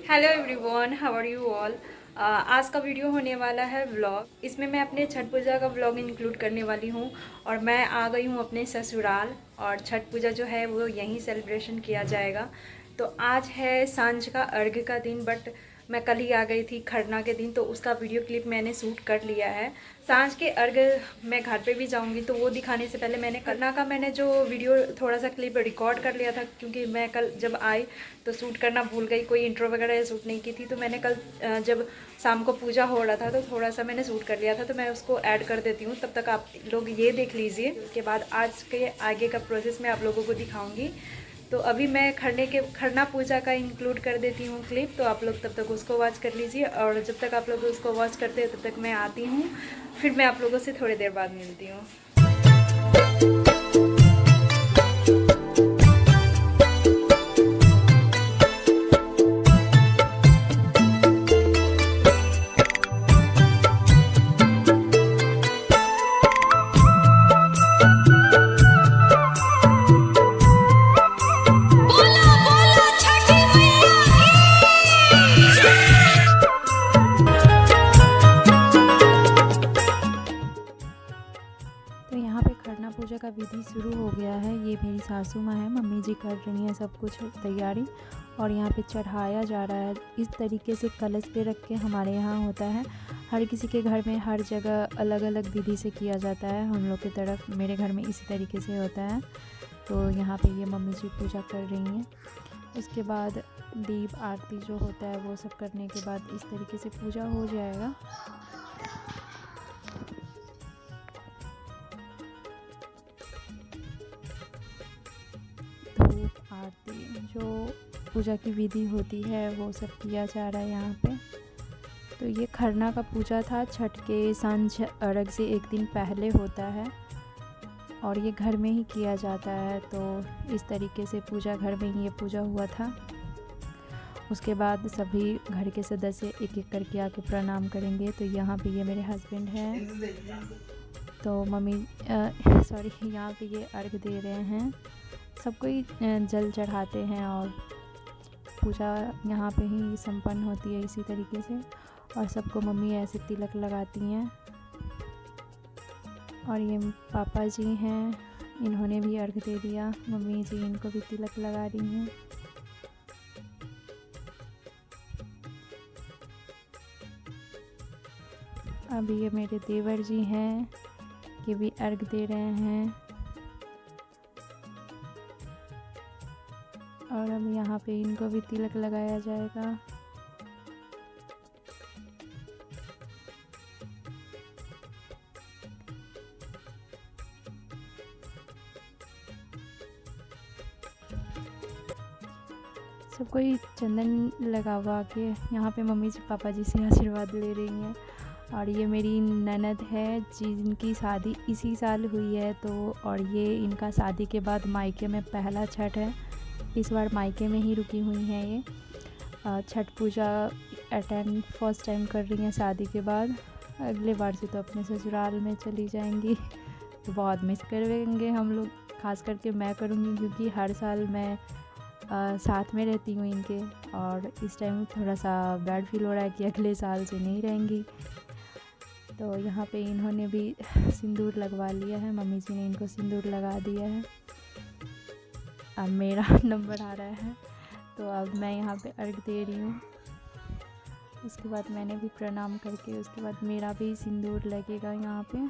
Hello everyone, how are you all. आज का video होने वाला है व्लॉग। इसमें मैं अपने छठ पूजा का व्लॉग इंक्लूड करने वाली हूँ और मैं आ गई हूँ अपने ससुराल और छठ पूजा जो है वो यहीं सेलिब्रेशन किया जाएगा। तो आज है सांझ का अर्घ्य का दिन, बट मैं कल ही आ गई थी खरना के दिन, तो उसका वीडियो क्लिप मैंने शूट कर लिया है। सांझ के अर्घ्य मैं घर पे भी जाऊंगी तो वो दिखाने से पहले मैंने खरना का जो वीडियो थोड़ा सा क्लिप रिकॉर्ड कर लिया था, क्योंकि मैं कल जब आई तो शूट करना भूल गई, कोई इंट्रो वगैरह शूट नहीं की थी। तो मैंने कल जब शाम को पूजा हो रहा था तो थोड़ा सा मैंने शूट कर लिया था, तो मैं उसको ऐड कर देती हूँ। तब तक आप लोग ये देख लीजिए, उसके बाद आज के आगे का प्रोसेस मैं आप लोगों को दिखाऊंगी। तो अभी मैं खरना पूजा का इंक्लूड कर देती हूँ क्लिप, तो आप लोग तब तक उसको वॉच कर लीजिए। और जब तक आप लोग उसको वॉच करते हैं तब तक मैं आती हूँ, फिर मैं आप लोगों से थोड़ी देर बाद मिलती हूँ। तो यहाँ पे खरना पूजा का विधि शुरू हो गया है। ये मेरी सासू माँ है, मम्मी जी कर रही हैं सब कुछ तैयारी। और यहाँ पे चढ़ाया जा रहा है। इस तरीके से कलश पे रख के हमारे यहाँ होता है। हर किसी के घर में हर जगह अलग अलग विधि से किया जाता है। हम लोग की तरफ, मेरे घर में इसी तरीके से होता है। तो यहाँ पे ये मम्मी जी पूजा कर रही हैं। उसके बाद दीप आरती जो होता है वो सब करने के बाद इस तरीके से पूजा हो जाएगा। धूप आरती जो पूजा की विधि होती है वो सब किया जा रहा है यहाँ पे। तो ये खरना का पूजा था, छठ के सांझ अर्घ से एक दिन पहले होता है और ये घर में ही किया जाता है। तो इस तरीके से पूजा, घर में ही ये पूजा हुआ था। उसके बाद सभी घर के सदस्य एक एक करके आके प्रणाम करेंगे। तो यहाँ पे ये मेरे हस्बैंड हैं, तो मम्मी सॉरी यहाँ पे ये अर्घ दे रहे हैं। सब कोई जल चढ़ाते हैं और पूजा यहाँ पे ही संपन्न होती है इसी तरीके से। और सबको मम्मी ऐसे तिलक लगाती हैं। और ये पापा जी हैं, इन्होंने भी अर्घ दे दिया। मम्मी जी इनको भी तिलक लगा रही हैं। अभी ये मेरे देवर जी हैं, ये भी अर्घ दे रहे हैं। और अब यहाँ पे इनको भी तिलक लगाया जाएगा। सब कोई चंदन लगवा के यहाँ पे मम्मी जी पापा जी से आशीर्वाद ले रही हैं। और ये मेरी ननद है जिनकी शादी इसी साल हुई है। तो और ये इनका शादी के बाद मायके में पहला छठ है। इस बार मायके में ही रुकी हुई हैं ये। छठ पूजा अटेंड फर्स्ट टाइम कर रही हैं शादी के बाद। अगले बार से तो अपने ससुराल में चली जाएंगी। तो बहुत मिस करेंगे हम लोग, खास करके मैं करूँगी, क्योंकि हर साल मैं साथ में रहती हूँ इनके। और इस टाइम थोड़ा सा बैड फील हो रहा है कि अगले साल से नहीं रहेंगी। तो यहाँ पे इन्होंने भी सिंदूर लगवा लिया है, मम्मी जी ने इनको सिंदूर लगा दिया है। अब मेरा नंबर आ रहा है, तो अब मैं यहाँ पे अर्घ दे रही हूँ। उसके बाद मैंने भी प्रणाम करके उसके बाद मेरा भी सिंदूर लगेगा यहाँ पे।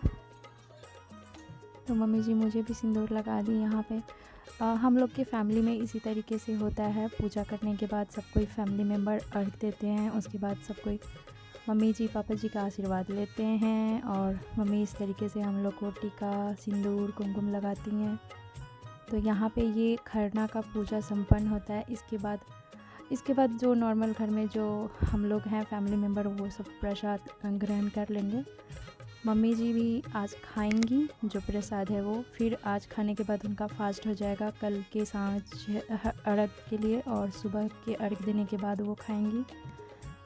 तो मम्मी जी मुझे भी सिंदूर लगा दी यहाँ पे। हम लोग के फैमिली में इसी तरीके से होता है। पूजा करने के बाद सब कोई फैमिली मेम्बर अर्घ देते हैं। उसके बाद सब कोई मम्मी जी पापा जी का आशीर्वाद लेते हैं। और मम्मी इस तरीके से हम लोग को टीका, सिंदूर, कुमकुम लगाती हैं। तो यहाँ पे ये खरना का पूजा संपन्न होता है। इसके बाद जो नॉर्मल घर में जो हम लोग हैं फैमिली मेम्बर, वो सब प्रसाद ग्रहण कर लेंगे। मम्मी जी भी आज खाएंगी जो प्रसाद है वो। फिर आज खाने के बाद उनका फास्ट हो जाएगा कल के सांझ अर्घ के लिए, और सुबह के अर्घ देने के बाद वो खाएंगी।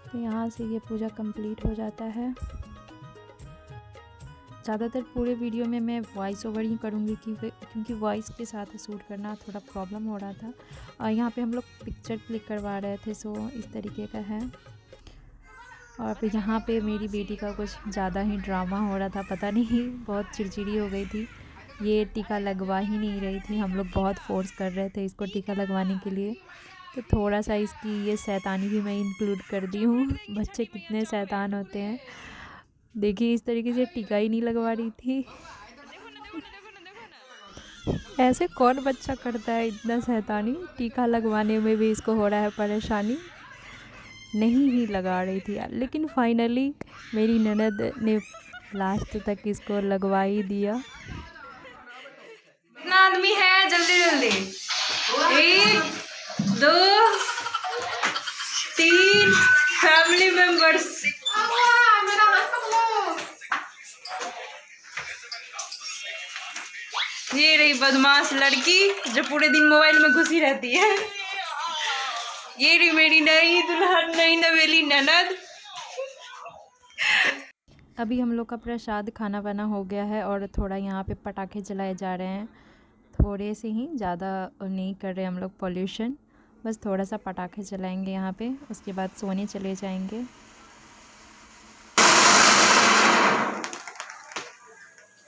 तो यहाँ से ये पूजा कंप्लीट हो जाता है। ज़्यादातर पूरे वीडियो में मैं वॉइस ओवर ही करूँगी क्योंकि वॉइस के साथ शूट करना थोड़ा प्रॉब्लम हो रहा था। और यहाँ पे हम लोग पिक्चर क्लिक करवा रहे थे, सो इस तरीके का है। और फिर यहाँ पे मेरी बेटी का कुछ ज़्यादा ही ड्रामा हो रहा था, पता नहीं बहुत चिड़चिड़ी हो गई थी। ये टीका लगवा ही नहीं रही थी, हम लोग बहुत फोर्स कर रहे थे इसको टीका लगवाने के लिए। तो थोड़ा सा इसकी ये शैतानी भी मैं इंक्लूड कर दी हूँ। बच्चे कितने शैतान होते हैं, देखिए इस तरीके से टीका ही नहीं लगवा रही थी। ऐसे कौन बच्चा करता है इतना शैतानी, टीका लगवाने में भी इसको हो रहा है परेशानी, नहीं ही लगा रही थी। लेकिन फाइनली मेरी ननद ने लास्ट तक इसको लगवा ही दिया। कितना आदमी है, जल्दी जल्दी, 1 2 3 फैमिली मेंबर्स। ये रही बदमाश लड़की जो पूरे दिन मोबाइल में घुसी रहती है। ये रही मेरी नई दुल्हन, नई नवेली ननद। अभी हम लोग का प्रसाद खाना बना हो गया है और थोड़ा यहाँ पे पटाखे जलाए जा रहे हैं, थोड़े से ही, ज़्यादा नहीं कर रहे हम लोग पॉल्यूशन, बस थोड़ा सा पटाखे जलाएंगे यहाँ पे, उसके बाद सोने चले जाएंगे।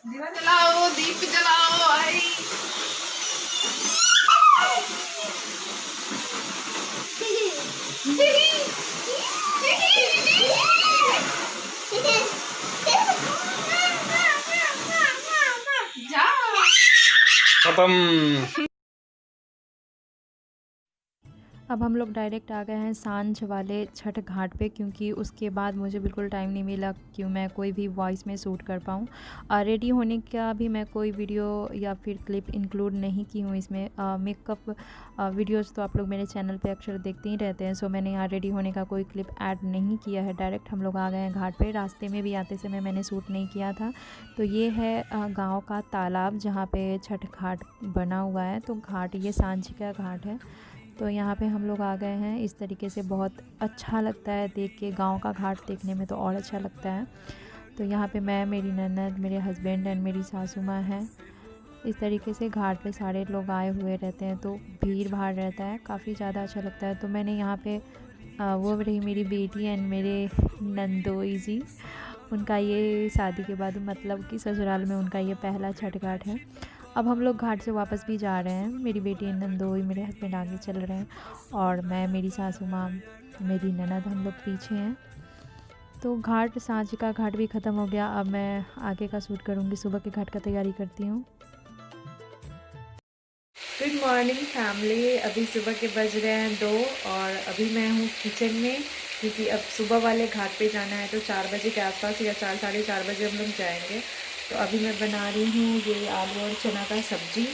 दीवा जलाओ, दीप जलाओ, आई खत्म। अब हम लोग डायरेक्ट आ गए हैं सांझ वाले छठ घाट पे, क्योंकि उसके बाद मुझे बिल्कुल टाइम नहीं मिला कि मैं कोई भी वॉइस में शूट कर पाऊँ। रेडी होने का भी मैं कोई वीडियो या फिर क्लिप इंक्लूड नहीं की हूँ इसमें। मेकअप वीडियोस तो आप लोग मेरे चैनल पे अक्सर देखते ही रहते हैं, सो मैंने यहाँ रेडी होने का कोई क्लिप ऐड नहीं किया है। डायरेक्ट हम लोग आ गए हैं घाट पे, रास्ते में भी आते समय मैंने शूट नहीं किया था। तो ये है गाँव का तालाब जहाँ पे छठ घाट बना हुआ है। तो घाट ये सांझ का घाट है, तो यहाँ पे हम लोग आ गए हैं। इस तरीके से बहुत अच्छा लगता है देख के, गांव का घाट देखने में तो और अच्छा लगता है। तो यहाँ पे मैं, मेरी ननद, मेरे हस्बैंड एंड मेरी सासू माँ हैं। इस तरीके से घाट पे सारे लोग आए हुए रहते हैं, तो भीड़ भाड़ रहता है, काफ़ी ज़्यादा अच्छा लगता है। तो मैंने यहाँ पे वो रही मेरी बेटी एंड मेरे नंदोई जी, उनका ये शादी के बाद मतलब कि ससुराल में उनका ये पहला छठ घाट है। अब हम लोग घाट से वापस भी जा रहे हैं, मेरी बेटी नंदोई, मेरे हस्बैंड आगे चल रहे हैं और मैं, मेरी सासू माँ, मेरी ननद, हम लोग पीछे हैं। तो घाट, सांझ का घाट भी ख़त्म हो गया। अब मैं आगे का शूट करूँगी, सुबह के घाट का तैयारी करती हूँ। गुड मॉर्निंग फैमिली, अभी सुबह के बज रहे हैं 2 और अभी मैं हूँ किचन में, क्योंकि अब सुबह वाले घाट पे जाना है। तो 4 बजे के आसपास या 4 साढ़े 4 बजे हम लोग जाएंगे। तो अभी मैं बना रही हूँ ये आलू और चना का सब्ज़ी,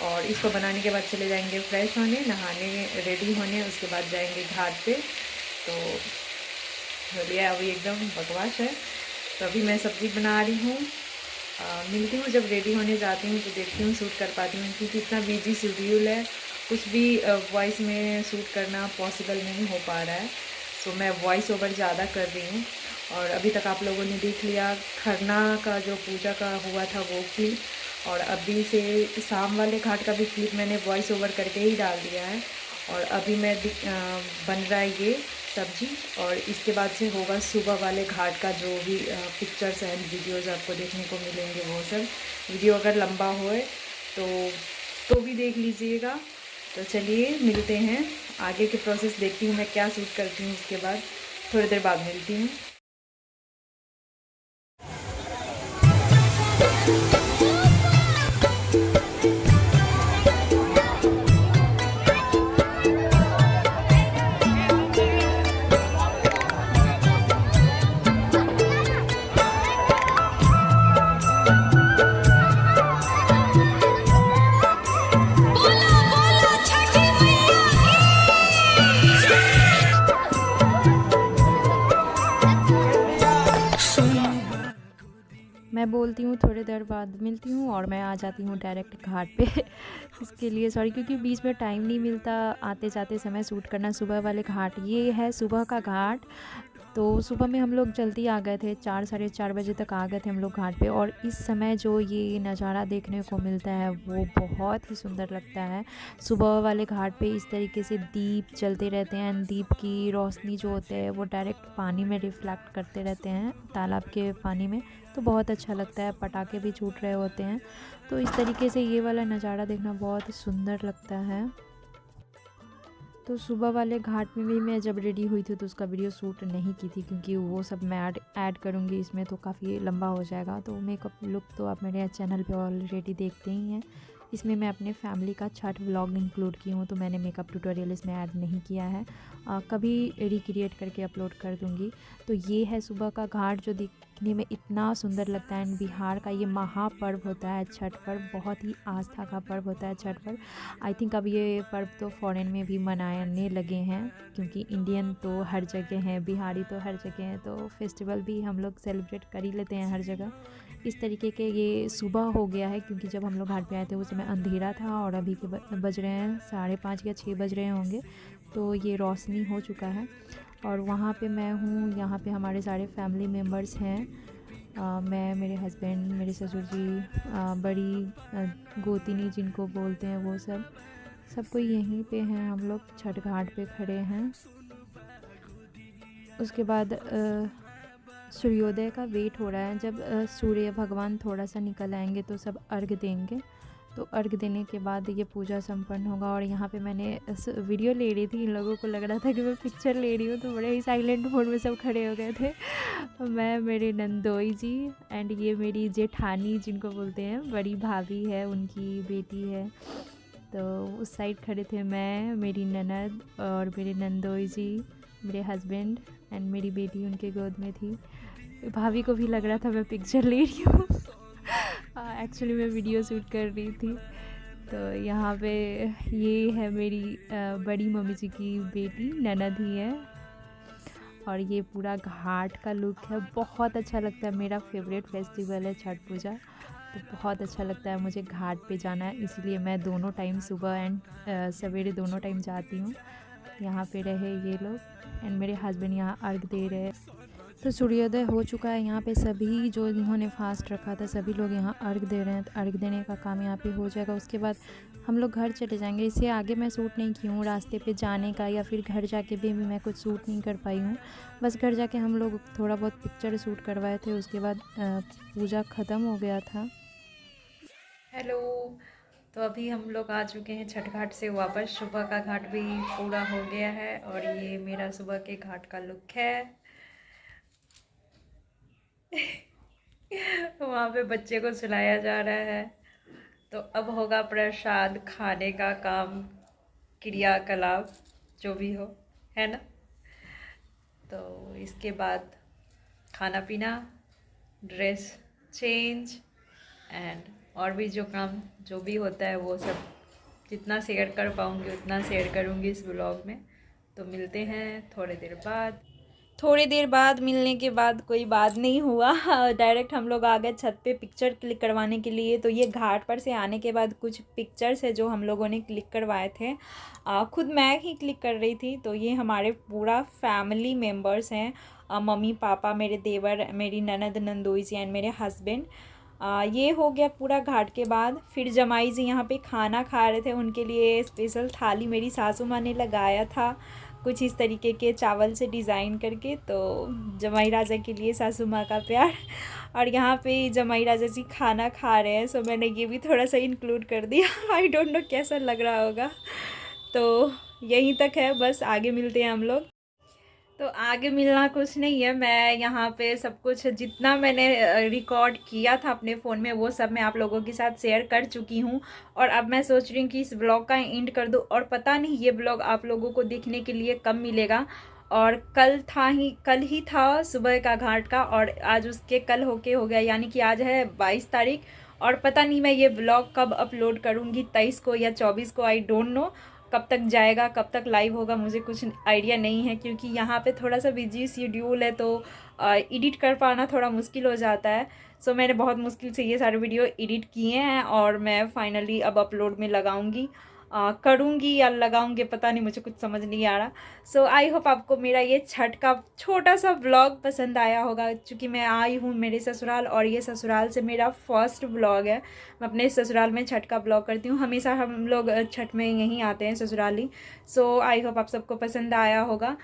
और इसको बनाने के बाद चले जाएंगे फ्रेश होने, नहाने, रेडी होने, उसके बाद जाएंगे घाट पे। तो चलिए, अभी एकदम बकवास है। तो अभी मैं सब्ज़ी बना रही हूँ, मिलती हूँ जब रेडी होने जाती हूँ, तो देखती हूँ शूट कर पाती हूँ, क्योंकि इतना बिजी शेड्यूल है, कुछ भी वॉइस में शूट करना पॉसिबल नहीं हो पा रहा है। सो मैं वॉइस ओवर ज़्यादा कर रही हूँ। और अभी तक आप लोगों ने देख लिया खरना का जो पूजा का हुआ था वो क्लिप, और अभी से शाम वाले घाट का भी क्लिप मैंने वॉइस ओवर करके ही डाल दिया है। और अभी मैं बन रहा है ये सब्जी, और इसके बाद से होगा सुबह वाले घाट का जो भी पिक्चर्स एंड वीडियोस आपको देखने को मिलेंगे। वो सब वीडियो अगर लंबा होए तो भी देख लीजिएगा। तो चलिए मिलते हैं, आगे के प्रोसेस देखती हूँ मैं क्या शूट करती हूँ, उसके बाद थोड़ी देर बाद मिलती हूँ। मैं बोलती हूँ थोड़ी देर बाद मिलती हूँ और मैं आ जाती हूँ डायरेक्ट घाट पे। इसके लिए सॉरी, क्योंकि बीच में टाइम नहीं मिलता आते जाते समय शूट करना। सुबह वाले घाट, ये है सुबह का घाट, तो सुबह में हम लोग जल्दी आ गए थे, 4 साढ़े 4 बजे तक आ गए थे हम लोग घाट पे। और इस समय जो ये नज़ारा देखने को मिलता है वो बहुत ही सुंदर लगता है। सुबह वाले घाट पे इस तरीके से दीप जलते रहते हैं, दीप की रोशनी जो होते है वो डायरेक्ट पानी में रिफ्लेक्ट करते रहते हैं, तालाब के पानी में, तो बहुत अच्छा लगता है। पटाखे भी छूट रहे होते हैं, तो इस तरीके से ये वाला नज़ारा देखना बहुत ही सुंदर लगता है। तो सुबह वाले घाट में भी मैं जब रेडी हुई थी तो उसका वीडियो शूट नहीं की थी, क्योंकि वो सब मैं ऐड करूँगी इसमें तो काफ़ी लंबा हो जाएगा। तो मेकअप लुक तो आप मेरे चैनल पे ऑलरेडी देखते ही हैं। इसमें मैं अपने फैमिली का छठ व्लॉग इंक्लूड की हूँ, तो मैंने मेकअप ट्यूटोरियल इसमें ऐड नहीं किया है। कभी रिक्रिएट करके अपलोड कर दूँगी। तो ये है सुबह का घाट जो दिखने में इतना सुंदर लगता है। बिहार का ये महापर्व होता है छठ पर्व, बहुत ही आस्था का पर्व होता है छठ पर्व। आई थिंक अब ये पर्व तो फॉरेन में भी मनाने लगे हैं, क्योंकि इंडियन तो हर जगह हैं, बिहारी तो हर जगह हैं, तो फेस्टिवल भी हम लोग सेलिब्रेट कर ही लेते हैं हर जगह। इस तरीके के ये सुबह हो गया है, क्योंकि जब हम लोग घाट पे आए थे उस समय अंधेरा था, और अभी के बज रहे हैं 5:30 या 6 बज रहे होंगे, तो ये रोशनी हो चुका है। और वहाँ पे मैं हूँ, यहाँ पे हमारे सारे फैमिली मेम्बर्स हैं। मैं, मेरे हस्बैंड, मेरे ससुर जी, बड़ी गोतिनी जिनको बोलते हैं वो सब कोई यहीं पे हैं। हम लोग छठ घाट पे खड़े हैं। उसके बाद सूर्योदय का वेट हो रहा है। जब सूर्य भगवान थोड़ा सा निकल आएंगे तो सब अर्घ देंगे। तो अर्घ देने के बाद ये पूजा संपन्न होगा। और यहाँ पे मैंने वीडियो ले रही थी, इन लोगों को लग रहा था कि मैं पिक्चर ले रही हूँ, तो बड़े ही साइलेंट मोड में सब खड़े हो गए थे। मैं, मेरे नंदोई जी एंड ये मेरी जेठानी जिनको बोलते हैं, बड़ी भाभी है, उनकी बेटी है, तो उस साइड खड़े थे मैं, मेरी ननद और मेरे नंदोई जी, मेरे हस्बैंड एंड मेरी बेटी उनके गोद में थी। भाभी को भी लग रहा था मैं पिक्चर ले रही हूँ। एक्चुअली मैं वीडियो शूट कर रही थी। तो यहाँ पे ये है मेरी बड़ी मम्मी जी की बेटी, ननद ही है। और ये पूरा घाट का लुक है, बहुत अच्छा लगता है। मेरा फेवरेट फेस्टिवल है छठ पूजा, तो बहुत अच्छा लगता है मुझे घाट पे जाना है, इसलिए मैं दोनों टाइम सुबह एंड सवेरे दोनों टाइम जाती हूँ। यहाँ पे रहे ये लोग एंड मेरे हस्बैंड यहाँ अर्घ दे रहे हैं। तो सूर्योदय हो चुका है। यहाँ पे सभी जो इन्होंने फास्ट रखा था सभी लोग यहाँ अर्घ दे रहे हैं, तो अर्घ देने का काम यहाँ पे हो जाएगा। उसके बाद हम लोग घर चले जाएंगे। इससे आगे मैं शूट नहीं की हूँ, रास्ते पे जाने का या फिर घर जाके भी मैं कुछ शूट नहीं कर पाई हूँ। बस घर जाके हम लोग थोड़ा बहुत पिक्चर शूट करवाए थे, उसके बाद पूजा ख़त्म हो गया था। हेलो, तो अभी हम लोग आ चुके हैं छठ घाट से वापस। सुबह का घाट भी पूरा हो गया है और ये मेरा सुबह के घाट का लुक है। वहाँ पे बच्चे को सुलाया जा रहा है। तो अब होगा प्रसाद खाने का काम, क्रियाकलाप जो भी हो, है ना। तो इसके बाद खाना पीना, ड्रेस चेंज एंड और भी जो काम जो भी होता है वो सब जितना शेयर कर पाऊँगी उतना शेयर करूँगी इस ब्लॉग में। तो मिलते हैं थोड़ी देर बाद। थोड़ी देर बाद मिलने के बाद कोई बात नहीं हुआ, डायरेक्ट हम लोग आ गए छत पे पिक्चर क्लिक करवाने के लिए। तो ये घाट पर से आने के बाद कुछ पिक्चर्स है जो हम लोगों ने क्लिक करवाए थे, खुद मैं ही क्लिक कर रही थी। तो ये हमारे पूरा फैमिली मेम्बर्स हैं, मम्मी पापा, मेरे देवर, मेरी ननद, नंदोई जी एंड मेरे हस्बैंड। ये हो गया पूरा घाट के बाद। फिर जमाई जी यहाँ पे खाना खा रहे थे, उनके लिए स्पेशल थाली मेरी सासू माँ ने लगाया था कुछ इस तरीके के चावल से डिज़ाइन करके। तो जमाई राजा के लिए सासू माँ का प्यार। और यहाँ पे जमाई राजा जी खाना खा रहे हैं, सो मैंने ये भी थोड़ा सा इंक्लूड कर दिया। आई डोंट नो कैसा लग रहा होगा। तो यहीं तक है, बस आगे मिलते हैं हम लोग। तो आगे मिलना कुछ नहीं है, मैं यहाँ पे सब कुछ जितना मैंने रिकॉर्ड किया था अपने फ़ोन में वो सब मैं आप लोगों के साथ शेयर कर चुकी हूँ। और अब मैं सोच रही हूँ कि इस ब्लॉग का एंड कर दूँ। और पता नहीं ये ब्लॉग आप लोगों को देखने के लिए कब मिलेगा। और कल ही था सुबह का घाट का, और आज उसके कल होके हो गया, यानी कि आज है 22 तारीख। और पता नहीं मैं ये ब्लॉग कब अपलोड करूँगी, 23 को या 24 को, आई डोंट नो कब तक जाएगा, कब तक लाइव होगा, मुझे कुछ आइडिया नहीं है। क्योंकि यहाँ पे थोड़ा सा बिजी शेड्यूल है, तो एडिट कर पाना थोड़ा मुश्किल हो जाता है। सो मैंने बहुत मुश्किल से ये सारे वीडियो एडिट किए हैं और मैं फाइनली अब अपलोड में लगाऊंगी। करूँगी या लगाऊंगी, पता नहीं, मुझे कुछ समझ नहीं आ रहा। सो आई होप आपको मेरा ये छठ का छोटा सा व्लॉग पसंद आया होगा, क्योंकि मैं आई हूँ मेरे ससुराल और ये ससुराल से मेरा फर्स्ट व्लॉग है। मैं अपने ससुराल में छठ का व्लॉग करती हूँ, हमेशा हम लोग छठ में यहीं आते हैं ससुराली। सो आई होप आप सबको पसंद आया होगा।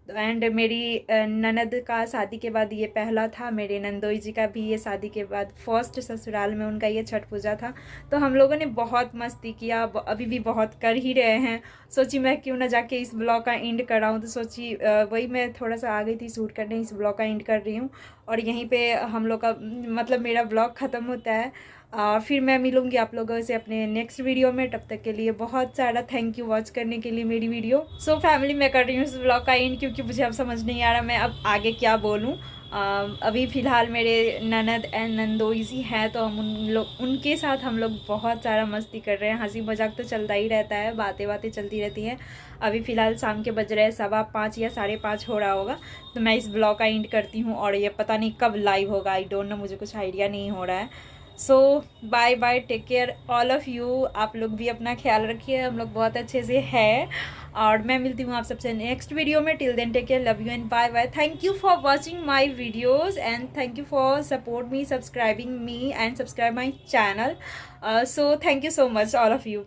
एंड मेरी ननद का शादी के बाद ये पहला था, मेरे नंदोई जी का भी ये शादी के बाद फर्स्ट ससुराल में उनका ये छठ पूजा था। तो हम लोगों ने बहुत मस्ती किया, अभी भी बहुत कर ही रहे हैं। सोची मैं क्यों ना जाके इस ब्लॉग का एंड कराऊँ, तो सोची वही मैं थोड़ा सा आ गई थी शूट करने, इस ब्लॉग का एंड कर रही हूँ। और यहीं पे हम लोग का मतलब मेरा ब्लॉग ख़त्म होता है। फिर मैं मिलूँगी आप लोगों से अपने नेक्स्ट वीडियो में। तब तक के लिए बहुत सारा थैंक यू वॉच करने के लिए मेरी वीडियो। सो फैमिली, मैं कर रही हूँ इस ब्लॉग का एंड, क्योंकि मुझे अब समझ नहीं आ रहा मैं अब आगे क्या बोलूँ। अभी फ़िलहाल मेरे ननद एंड नंदोई जी हैं, तो हम उनके साथ हम लोग बहुत सारा मस्ती कर रहे हैं। हंसी मजाक तो चलता ही रहता है, बातें चलती रहती हैं। अभी फ़िलहाल शाम के बज रहे हैं 5:15 या 5:30 हो रहा होगा। तो मैं इस ब्लॉग का एंड करती हूँ, और ये पता नहीं कब लाइव होगा, आई डोंट नो, मुझे कुछ आइडिया नहीं हो रहा है। So bye bye, take care all of you. आप लोग भी अपना ख्याल रखिए, हम लोग बहुत अच्छे से हैं। और मैं मिलती हूँ आप सबसे नेक्स्ट वीडियो में। Till then take care, love you and bye bye. Thank you for watching my videos and thank you for support me, subscribing me and subscribe my channel. So thank you so much all of you.